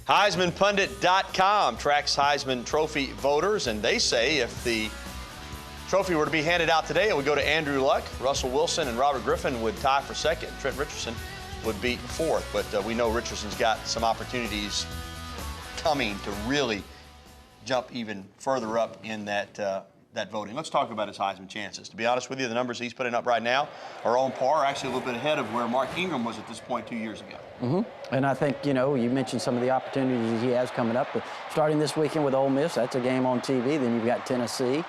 HeismanPundit.com tracks Heisman Trophy voters, and they say if the trophy were to be handed out today, it would go to Andrew Luck. Russell Wilson and Robert Griffin would tie for second. Trent Richardson would be fourth, but we know Richardson's got some opportunities coming to really jump even further up in that voting. Let's talk about his Heisman chances. To be honest with you, the numbers he's putting up right now are on par, actually a little bit ahead of where Mark Ingram was at this point 2 years ago. And I think, you mentioned some of the opportunities he has coming up. But starting this weekend with Ole Miss, that's a game on TV. Then you've got Tennessee.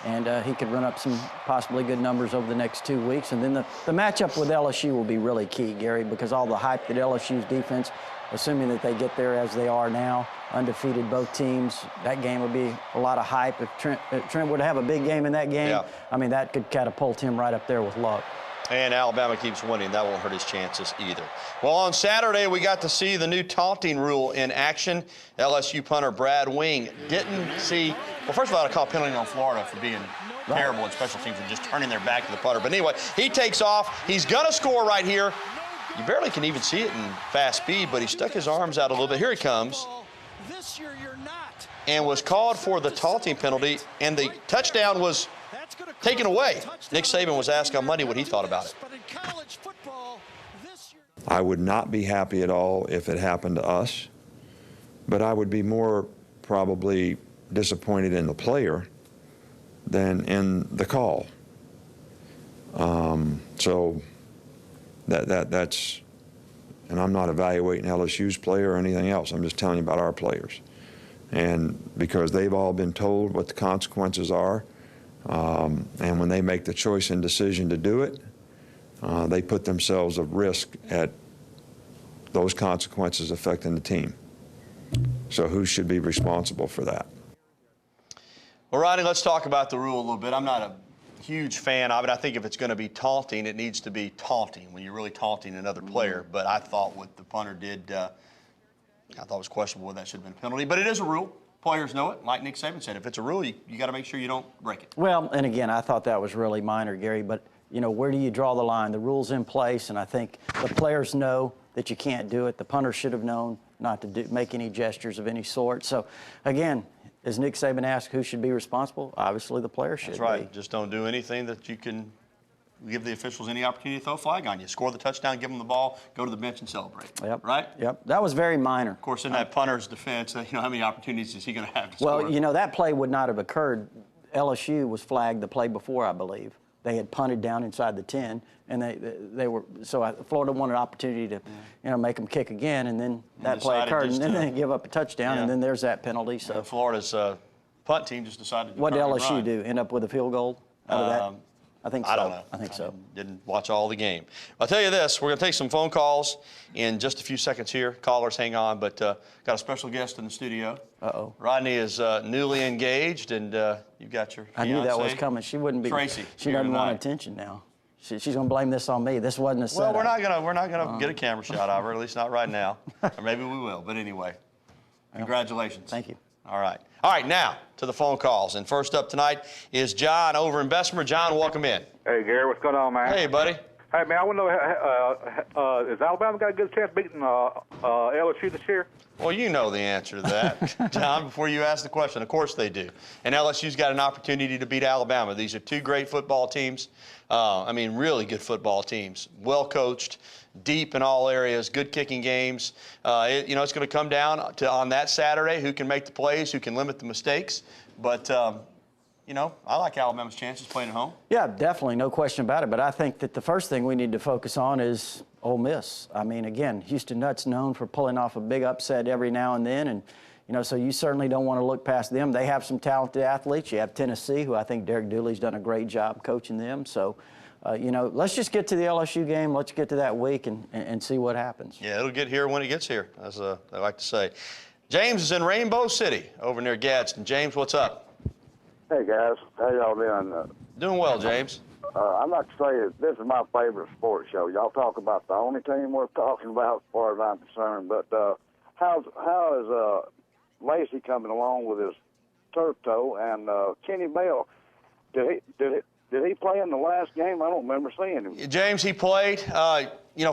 And he could run up some possibly good numbers over the next 2 weeks. And then the matchup with LSU will be really key, Gary, because all the hype that LSU's defense, assuming that they get there as they are now, undefeated both teams, that game would be a lot of hype. If Trent would have a big game in that game, I mean, that could catapult him right up there with Luck. And Alabama keeps winning. That won't hurt his chances either. Well, on Saturday, we got to see the new taunting rule in action. LSU punter Brad Wing didn't see – well, first of all, I call penalty on Florida for being terrible in special teams and just turning their back to the punter. But anyway, he takes off. He's going to score right here. You barely can even see it in fast speed, but he stuck his arms out a little bit. Here he comes. And was called for the taunting penalty, and the touchdown was taken away. Nick Saban was asked on Monday what he thought about it. I would not be happy at all if it happened to us, but I would be more probably disappointed in the player than in the call. So that's, and I'm not evaluating LSU's player or anything else. I'm just telling you about our players. And because they've all been told what the consequences are, and when they make the choice and decision to do it, they put themselves at risk at those consequences affecting the team. So who should be responsible for that? Well, Rodney, let's talk about the rule a little bit. I'm not a huge fan of it. I think if it's going to be taunting, it needs to be taunting when you're really taunting another player. But I thought what the punter did, I thought it was questionable whether that should have been a penalty. But it is a rule. Players know it. Like Nick Saban said, if it's a rule, you got to make sure you don't break it. Well, and again, I thought that was really minor, Gary. But, where do you draw the line? The rule's in place, and I think the players know that you can't do it. The punter should have known not to make any gestures of any sort. So, again, as Nick Saban asked who should be responsible, obviously the player should be. That's right. Just don't do anything that you can give the officials any opportunity to throw a flag on you. Score the touchdown, give them the ball, go to the bench and celebrate. Yep. Right? Yep. That was very minor. Of course, in that punter's defense, how many opportunities is he going to have to score? Well, that play would not have occurred. LSU was flagged the play before, I believe. They had punted down inside the 10, and they were Florida wanted an opportunity to make them kick again, and then that play occurred, and then they give up a touchdown, and then there's that penalty. So Florida's punt team just decided to what did LSU do? End up with a field goal out of that? I think so. I don't know. I think so. Didn't watch all the game. I'll tell you this, we're going to take some phone calls in just a few seconds here. Callers, hang on, but got a special guest in the studio. Uh-oh. Rodney is newly engaged, and you've got your fiancée, I knew that was coming. She wouldn't be. Tracy. She doesn't want attention now. She's going to blame this on me. This wasn't a setup. Well, we're not gonna get a camera shot of her, at least not right now. Or maybe we will, but anyway. Congratulations. Thank you. All right. All right, now to the phone calls. And first up tonight is John over in Bessemer. John, welcome in. Hey, Gary, what's going on, man? Hey, buddy. Hey, man, I want to know, has Alabama got a good chance beating LSU this year? Well, you know the answer to that, John, before you ask the question. Of course they do. And LSU's got an opportunity to beat Alabama. These are two great football teams. Really good football teams. Well coached, deep in all areas, good kicking games. It's going to come down to, on that Saturday, who can make the plays, who can limit the mistakes. But, I like Alabama's chances playing at home. Yeah, definitely, no question about it. But I think that the first thing we need to focus on is Ole Miss. Again, Houston Nutt's known for pulling off a big upset every now and then. And, so you certainly don't want to look past them. They have some talented athletes. You have Tennessee, who I think Derek Dooley's done a great job coaching them. So, let's just get to the LSU game. Let's get to that week and see what happens. Yeah, it'll get here when it gets here, as I like to say. James is in Rainbow City over near Gadsden. James, what's up? Hey, guys. How y'all doing? Doing well, James. I'd like to say this is my favorite sports show. Y'all talk about the only team worth talking about as far as I'm concerned. But how is Lacey coming along with his turf toe? And Kenny Bell, did Did he play in the last game? I don't remember seeing him. James, he played.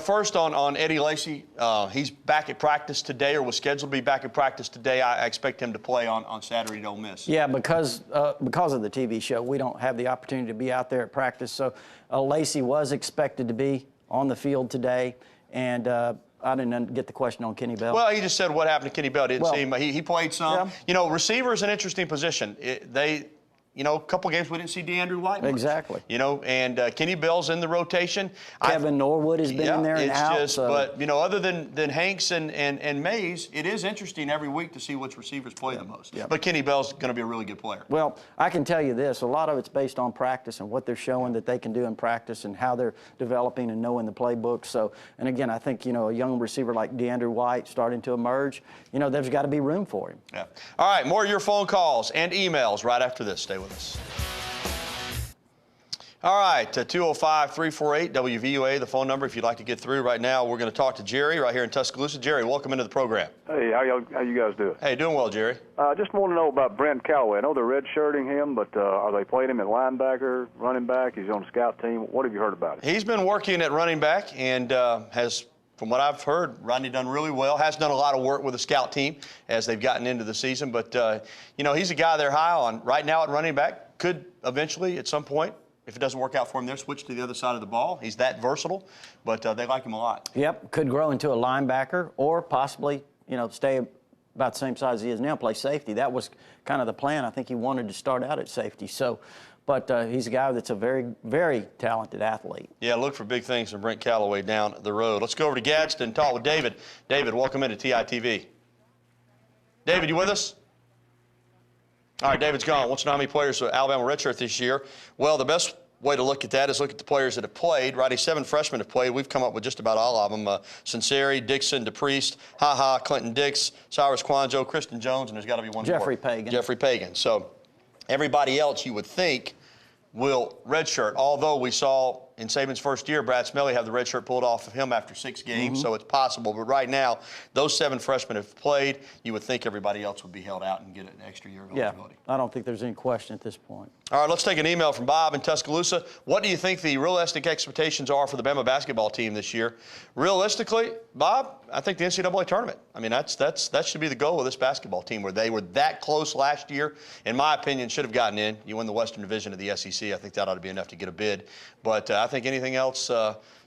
First on Eddie Lacy, he's back at practice today, or was scheduled to be back at practice today. I expect him to play on Saturday at Ole Miss. Yeah, because of the TV show, we don't have the opportunity to be out there at practice. So Lacy was expected to be on the field today, and I didn't get the question on Kenny Bell. Well, he just said what happened to Kenny Bell. Didn't see him. He played some. Yeah. Receiver is an interesting position. A couple games we didn't see DeAndre White much. Exactly. And Kenny Bell's in the rotation. Kevin Norwood has been in there and out. But other than Hanks and Mays, it is interesting every week to see which receivers play the most. Yeah. But Kenny Bell's going to be a really good player. Well, I can tell you this, a lot of it's based on practice and what they're showing that they can do in practice and how they're developing and knowing the playbook. So, and again, I think, a young receiver like DeAndre White starting to emerge, there's got to be room for him. Yeah. All right, more of your phone calls and emails right after this. Stay with us. All right, 205-348-WVUA, the phone number if you'd like to get through. Right now, we're going to talk to Jerry right here in Tuscaloosa. Jerry, welcome into the program. Hey, how you guys doing? Hey, doing well, Jerry. Just want to know about Brent Calloway. I know they're redshirting him, but are they playing him at linebacker, running back? He's on the scout team. What have you heard about it? He's been working at running back and has, from what I've heard, Rodney done really well. Has done a lot of work with the scout team as they've gotten into the season. But, he's a guy they're high on. Right now at running back, could eventually at some point, if it doesn't work out for him there, switch to the other side of the ball. He's that versatile, but they like him a lot. Yep, could grow into a linebacker or possibly, stay about the same size as he is now, play safety. That was kind of the plan. I think he wanted to start out at safety. So, but he's a guy that's a very, very talented athlete. Yeah, look for big things from Brent Calloway down the road. Let's go over to Gadsden and talk with David. David, welcome into TITV. David, you with us? All right, David's gone. Wants to know how many players Alabama redshirt this year. Well, the best way to look at that is look at the players that have played. Right, 7 freshmen have played. We've come up with just about all of them. Sinceri, Dixon, DePriest, Clinton Dix, Cyrus Quanjo, Kristen Jones, and there's got to be one Jeffrey more. Pagan. Jeffrey Pagan. So everybody else you would think will redshirt, although we saw in Saban's first year, Brad Smelly have the red shirt pulled off of him after 6 games, so it's possible. But right now, those 7 freshmen have played. You would think everybody else would be held out and get an extra year of eligibility. I don't think there's any question at this point. All right, let's take an email from Bob in Tuscaloosa. What do you think the realistic expectations are for the Bama basketball team this year? Realistically, Bob, I think the NCAA tournament. I mean, that should be the goal of this basketball team, where they were that close last year. In my opinion, should have gotten in. You win the Western Division of the SEC. I think that ought to be enough to get a bid. But I think anything else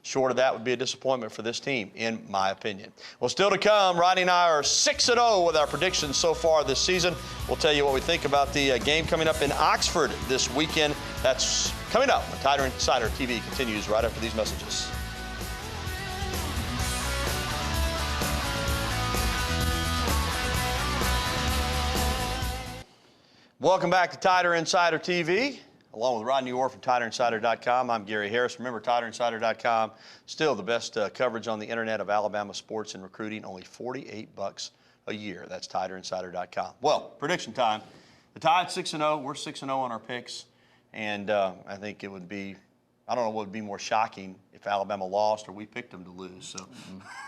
short of that would be a disappointment for this team, in my opinion. Well, still to come, Rodney and I are 6-0 with our predictions so far this season. We'll tell you what we think about the game coming up in Oxford this weekend. That's coming up when Tider Insider TV continues right after these messages. Welcome back to Tider Insider TV. Along with Rodney Orr from TiderInsider.com, I'm Gary Harris. Remember, TiderInsider.com, still the best coverage on the internet of Alabama sports and recruiting, only $48 a year. That's TiderInsider.com. Well, prediction time. The Tide's 6-0. We're 6-0 on our picks. And I think it would be, I don't know what would be more shocking if Alabama lost or we picked them to lose. So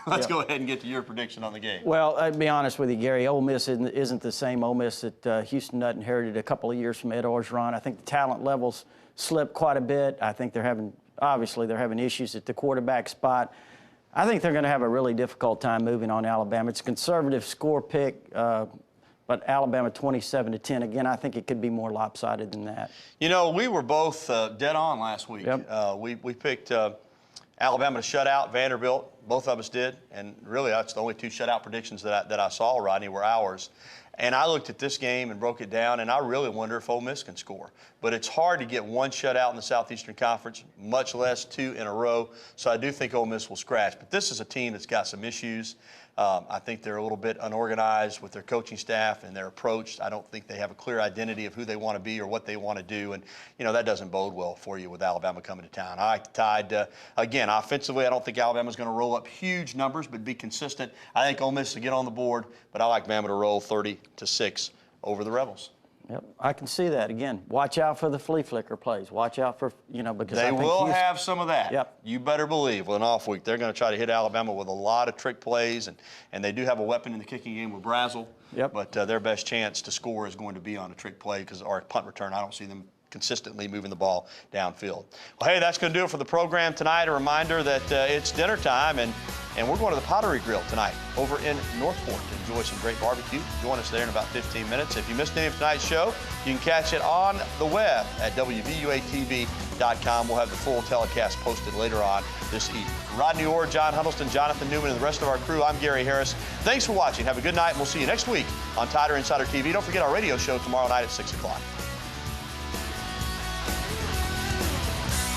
let's go ahead and get to your prediction on the game. Well, I'll be honest with you, Gary. Ole Miss isn't the same Ole Miss that Houston Nutt inherited a couple of years from Ed Orgeron. I think the talent levels slipped quite a bit. I think they're having issues at the quarterback spot. I think they're going to have a really difficult time moving on Alabama. It's a conservative score pick, but Alabama 27-10. Again, I think it could be more lopsided than that. You know, we were both dead on last week. Yep. We picked Alabama to shut out Vanderbilt. Both of us did, and really that's the only 2 shutout predictions that I saw, Rodney, were ours. And I looked at this game and broke it down, and I really wonder if Ole Miss can score. But it's hard to get 1 shutout in the Southeastern Conference, much less 2 in a row. So I do think Ole Miss will scratch. But this is a team that's got some issues. I think they're a little bit unorganized with their coaching staff and their approach. I don't think they have a clear identity of who they want to be or what they want to do. And, you know, that doesn't bode well for you with Alabama coming to town. I like the Tide. Again, offensively, I don't think Alabama's going to roll up huge numbers, but be consistent. I think Ole Miss will get on the board, but I like Bama to roll 30-6 over the Rebels. Yep, I can see that. Again, watch out for the flea flicker plays. Watch out for, because they will have some of that. Yep. You better believe with an off week, they're going to try to hit Alabama with a lot of trick plays, and they do have a weapon in the kicking game with Brazel. Yep. But their best chance to score is going to be on a trick play or a punt return. I don't see them consistently moving the ball downfield. Well, hey, that's going to do it for the program tonight. A reminder that it's dinner time, and we're going to the Pottery Grill tonight over in Northport to enjoy some great barbecue. Join us there in about 15 minutes. If you missed any of tonight's show, you can catch it on the web at WVUATV.com. We'll have the full telecast posted later on this evening. Rodney Orr, John Huddleston, Jonathan Newman, and the rest of our crew, I'm Gary Harris. Thanks for watching. Have a good night, and we'll see you next week on Tider Insider TV. Don't forget our radio show tomorrow night at 6 o'clock.